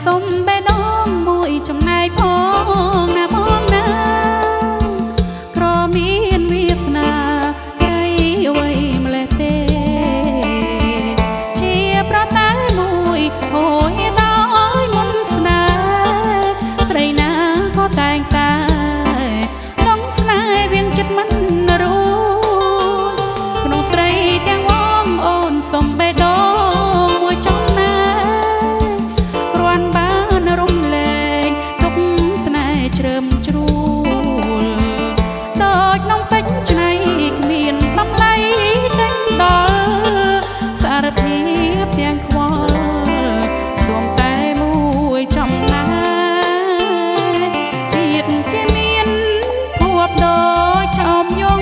សុំបេះដូងមួយចំណែកផងណាបងណាក្រមានវាសនាកៃអ្វីម្លេះទេជាប្រតែមួយហួយដោយមុនស្នេហ៍ស្រីណាក៏តែងតែក្នុងស្នេហ៍វៀងចិត្តមិនរួចក្នុងស្រីទាំងបងអូនសុំបេះដូងមួយចំណែកជ្រើមជ្រួលដូចនំពេជ្រច្នៃគ្មានតម្លៃដេញដល់សារភាពទាំងខ្វល់សូមតែមួយចំណែកជាតិជាមានភួបដូចឆោមយង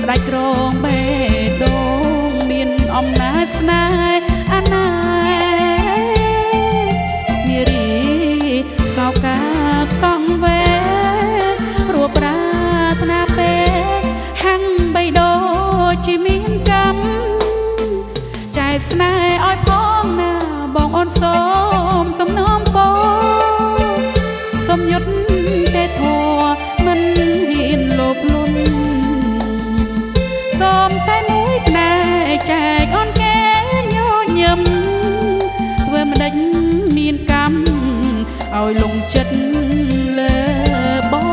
ស្ដេចក្រងបេះដូងមានអំណាចស្នេហ៍អាណែនារីសោកាសងវេព្រោះប្រាថ្នាពេកហាំងបៃដូជាមានកម្មចែកស្នេហ៍ឲ្យផងណាបងអូនសូមសំណូមពរសូមយុទ្ធទេធัวមិនហ៊ានលោភលន់សូមតែមួយផ្នែកចែកអូនកែញញឹមធ្វើមិនដេចមានកម្មឲ្យលងចិត្តលើបង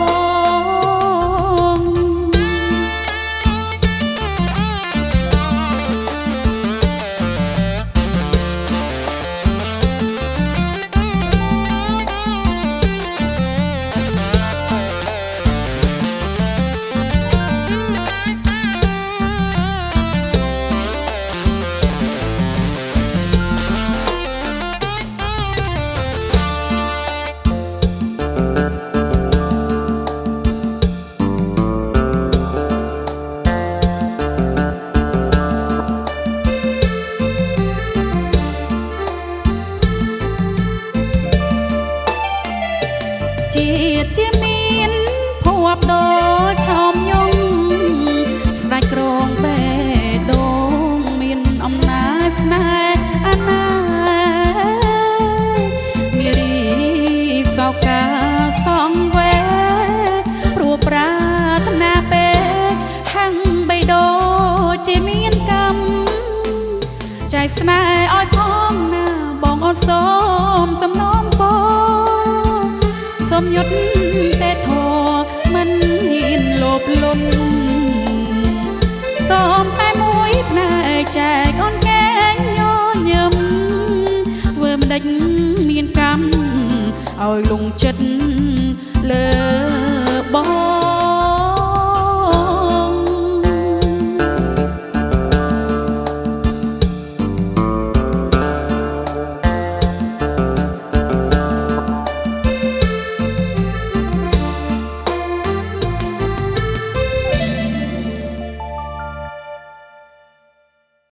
ជាតិជាមានភួបដូចឆោមយងស្ដេចក្រងបេះដូងមានអំណាចស្នេហ៍អាណែនារីសោកាសងវេព្រោះប្រាថ្នាពេកហាំងបេះដូងជាមានកម្មចែកស្នេហ៍ឲ្យផងណាបងអូនសូមសំណូមពរសូមយុទ្ធទេធัวមិនហ៊ានលោភលន់សូមតែមួយផ្នែកចែកអូនកែញញឹមធ្វើមិនដេចមានកម្មឲ្យលងចិត្តលើ